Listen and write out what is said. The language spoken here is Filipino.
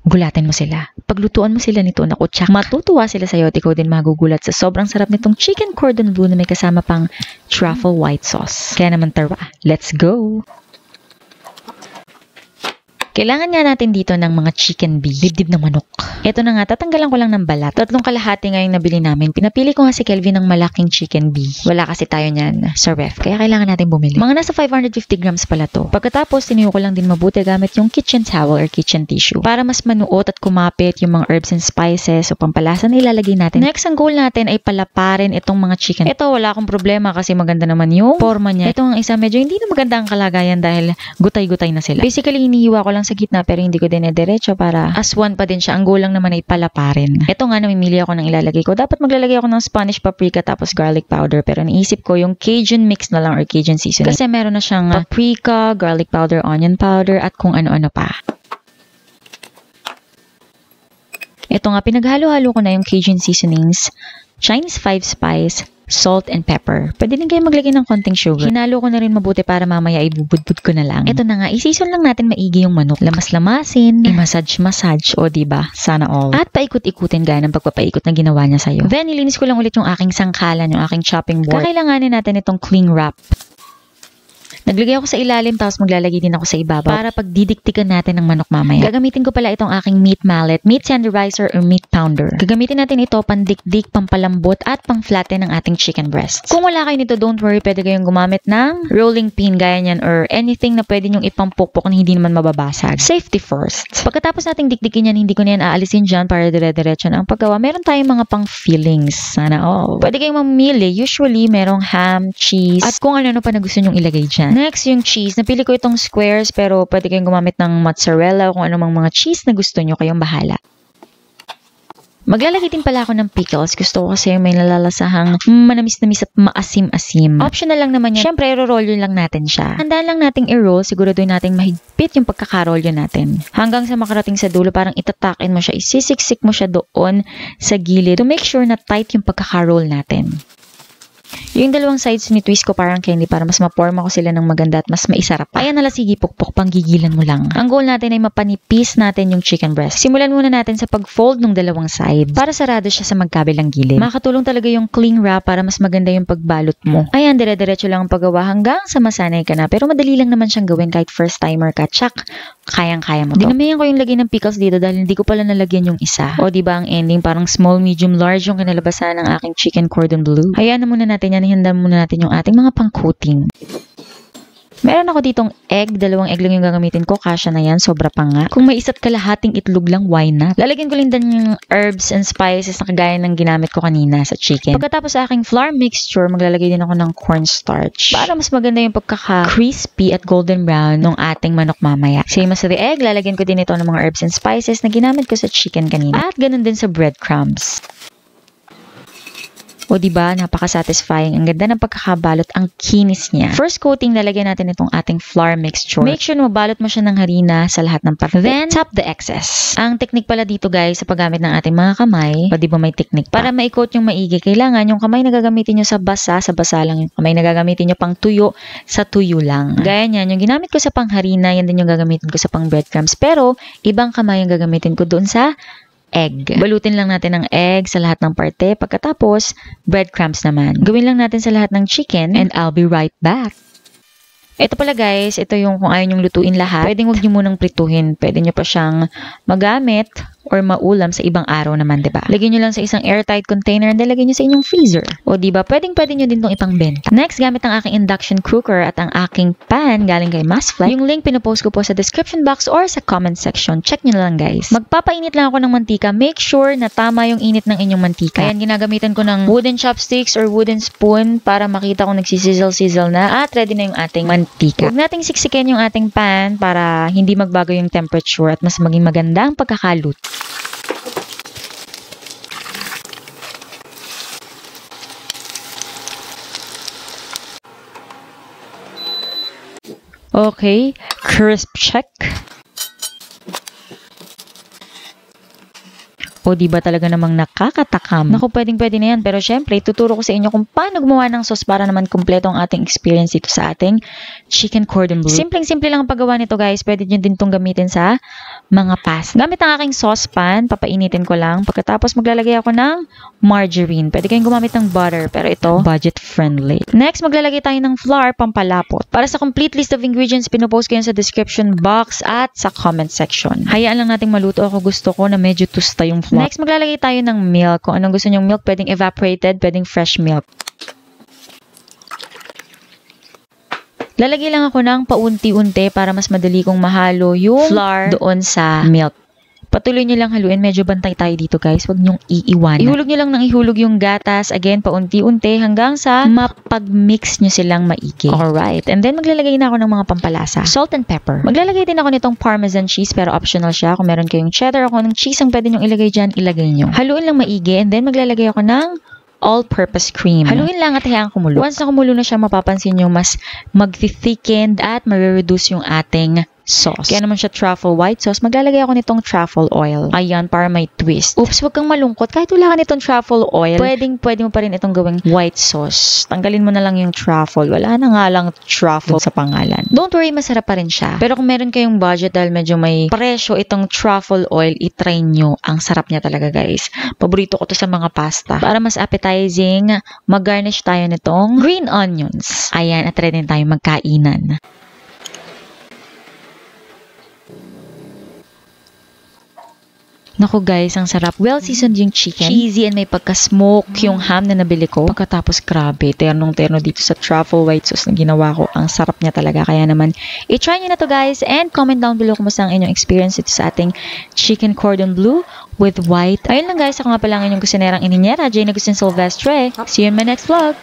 gulatin mo sila. Paglutuan mo sila nito, naku, tsak, matutuwa sila sa'yo at ikaw din magugulat sa sobrang sarap nitong chicken cordon bleu na may kasama pang truffle white sauce. Kaya naman tara, let's go! Kailangan nga natin dito ng mga chicken beef, dibdib na manok. Ito na nga, tatanggalan ko lang ng balat. 3 kalahati nga yung nabili namin. Pinapili ko nga si Kelvin ng malaking chicken beef. Wala kasi tayo niyan sa ref, kaya kailangan natin bumili. Mga nasa 550 grams pala to. Pagkatapos, tiniyo ko lang din mabuti gamit yung kitchen towel or kitchen tissue para mas manuot at kumapit yung mga herbs and spices o pampalasa na ilalagay natin. Next, ang goal natin ay palaparin itong mga chicken. Ito, wala akong problema kasi maganda naman yung forma niya. Ito ang isa, medyo hindi na maganda ang kalagayan dahil gutay-gutay na sila. Basically, hinihiwa ko lang sa gitna pero hindi ko din diretso para as one pa din siya. Ang goal lang naman ay palaparin. Ito nga, namimili ako ng ilalagay ko. Dapat maglalagay ako ng Spanish paprika tapos garlic powder pero naisip ko yung Cajun mix na lang or Cajun seasoning. Kasi meron na siyang paprika, garlic powder, onion powder at kung ano-ano pa. Ito nga, pinaghalo-halo ko na yung Cajun seasonings, Chinese 5 spice, salt and pepper. Pwede din kayo maglagay ng konting sugar. Hinalo ko na rin mabuti para mamaya ibubudbud ko na lang. Ito na nga, isison lang natin maigi yung manok. Lamas-lamasin, i-massage-massage, o diba? Sana all. At paikot-ikutin gaya ng pagpapaikot na ginawa niya sa'yo. Then, nilinis ko lang ulit yung aking sangkalan, yung aking chopping board. Kakailanganin natin itong cling wrap. Naglagay ako sa ilalim tapos maglalagay din ako sa ibabaw para pagdidiktikan natin ng manok mamaya. Gagamitin ko pala itong aking meat mallet, meat tenderizer or meat pounder. Gagamitin natin ito pandikdik, pampalambot at pang-flatten ng ating chicken breast. Kung wala kayo nito, don't worry, pwede kayong gumamit ng rolling pin gaya niyan or anything na pwede nyong ipampukpok na hindi naman mababasag. Safety first. Pagkatapos nating dikdikin yan, hindi ko na yan aalisin dyan para dire-diretso na ang paggawa. Meron tayong mga pang fillings. Sana all. Pwede kayong mamili. Usually, merong ham, cheese, at kung ano-ano pa na gusto nyong ilagay dyan. Next, yung cheese. Napili ko itong squares pero pwede kayong gumamit ng mozzarella o kung anumang mga cheese na gusto nyo, kayong bahala. Maglalagay din pala ako ng pickles. Gusto ko kasi may nalalasahang manamis-namis at maasim-asim. Optional lang naman yan. Siyempre, i-roll yun lang natin siya. Handaan lang nating i-roll. Siguraduhin nating mahigpit yung pagkakaroll yun natin. Hanggang sa makarating sa dulo, parang itatakin mo siya. Isisiksik mo siya doon sa gilid to make sure na tight yung pagkakaroll natin. Yung dalawang sides ni twist ko parang candy para mas maporma ko sila ng maganda at mas maisarap pa. Ayan, sige, pukpok, panggigilan mo lang. Ang goal natin ay mapanipis natin yung chicken breast. Simulan muna natin sa pag-fold ng dalawang sides para sarado siya sa magkabilang gilid. Makakatulong talaga yung cling wrap para mas maganda yung pagbalot mo. Ayan, dire-diretso lang ang paggawa hanggang sa masanay ka na. Pero madali lang naman siyang gawin kahit first timer ka. Tsak, kayang-kaya mo to. Dinamihan ko yung lagay ng pickles dito dahil hindi ko pala nalagyan yung isa. O diba ang ending parang small, medium, large yung kinalabasan ng aking chicken cordon bleu. Hayaan na muna natin yan, ihanda muna natin yung ating mga pang-coating. Meron ako ditong egg, 2 egg lang yung gagamitin ko, kasya na yan, sobra pa nga. Kung may isa't kalahating itlog lang, why not? Lalagyan ko din yung herbs and spices na kagaya ng ginamit ko kanina sa chicken. Pagkatapos sa aking flour mixture, maglalagay din ako ng cornstarch para mas maganda yung pagkaka-crispy at golden brown ng ating manok mamaya. Same as the egg, lalagyan ko din ito ng mga herbs and spices na ginamit ko sa chicken kanina. At ganun din sa breadcrumbs. O diba, napaka-satisfying. Ang ganda ng pagkakabalot, ang kinis niya. First coating, lalagyan natin itong ating flour mixture. Make sure na mabalot mo siya ng harina sa lahat ng parte. Then, top the excess. Ang technique pala dito guys, sa paggamit ng ating mga kamay, o diba may technique pa? Para ma-coat yung maigi, kailangan yung kamay na gagamitin nyo sa basa lang. Yung kamay na gagamitin nyo pang tuyo, sa tuyo lang. Gaya niyan, yung ginamit ko sa pangharina, yan din yung gagamitin ko sa pang breadcrumbs. Pero, ibang kamay yung gagamitin ko doon sa egg. Balutin lang natin ng egg sa lahat ng parte. Pagkatapos, breadcrumbs naman. Gawin lang natin sa lahat ng chicken and I'll be right back. Ito pala guys, ito yung kung ayaw nyong lutuin lahat, pwedeng huwag nyo munang prituhin. Pwede nyo pa siyang magamit or maulam sa ibang araw naman, diba? Lagyan nyo lang sa isang airtight container and lagyan nyo sa inyong freezer. O diba, pwede nyo din itong ipangbenta. Next, gamit ang aking induction cooker at ang aking pan galing kay Masfly. Yung link pinopost ko po sa description box or sa comment section. Check nyo na lang guys. Magpapainit lang ako ng mantika. Make sure na tama yung init ng inyong mantika. Ayan, ginagamitan ko ng wooden chopsticks or wooden spoon para makita kung nagsisizzle-sizzle na at ready na yung ating mantika. Huwag nating siksikin yung ating pan para hindi magbago yung temperature at mas maging maganda ang pagkakaluto. Okay, crisp check. O di ba talaga namang nakakatakam? Naku, pwedeng-pwede na yan. Pero syempre, tuturo ko sa inyo kung paano gumawa ng sauce para naman kumpleto ang ating experience dito sa ating chicken cordon bleu. Simpleng-simple lang ang paggawa nito, guys. Pwede nyo din itong gamitin sa mga pasta. Gamit ang aking saucepan, papainitin ko lang. Pagkatapos maglalagay ako ng margarine. Pwede kayong gumamit ng butter, pero ito, budget friendly. Next, maglalagay tayo ng flour, pampalapot. Para sa complete list of ingredients, pinupost ko yan sa description box at sa comment section. Hayaan lang nating maluto. Ako gusto ko na medyo tusta yung flour. Next, maglalagay tayo ng milk. Kung anong gusto nyong milk, pwedeng evaporated, pwedeng fresh milk. Lalagay lang ako ng paunti-unti para mas madali kong mahalo yung flour doon sa milk. Patuloy nyo lang haluin. Medyo bantay tayo dito, guys. Huwag nyong iiwanan. Ihulog nyo lang ng ihulog yung gatas. Again, paunti-unti hanggang sa mapag-mix nyo silang maigi. Alright. And then, maglalagay na ako ng mga pampalasa. Salt and pepper. Maglalagay din ako nitong parmesan cheese pero optional siya. Kung meron kayong cheddar o kung anong cheese ang pwede nyong ilagay dyan, ilagay nyo. Haluin lang maigi. And then, maglalagay ako ng all-purpose cream. Haluin lang at hayaan kumulo. Once na kumulo na siya, mapapansin nyo mas mag-thickened at ma-reduce yung ating sauce. Kaya naman siya truffle white sauce. Maglalagay ako nitong truffle oil. Ayan, para may twist. Oops, wag kang malungkot. Kahit wala ka nitong truffle oil, pwede mo pa rin itong gawing white sauce. Tanggalin mo na lang yung truffle. Wala na nga lang truffle sa pangalan. Don't worry, masarap pa rin siya. Pero kung meron kayong budget dahil medyo may presyo itong truffle oil, itry nyo. Ang sarap niya talaga, guys. Paborito ko to sa mga pasta. Para mas appetizing, mag-garnish tayo nitong green onions. Ayan, at ready tayo magkainan. Naku guys, ang sarap. Well seasoned yung chicken. Cheesy and may pagka-smoke yung ham na nabili ko. Pagkatapos grabe, ternong-terno dito sa truffle white sauce na ginawa ko. Ang sarap niya talaga. Kaya naman, i-try nyo na to guys and comment down below kumusta ang inyong experience dito sa ating chicken cordon bleu with white. Ayun lang guys, ako nga pala ang inyong kusinerang ininyera, Jane Agustin Silvestre. See you in my next vlog.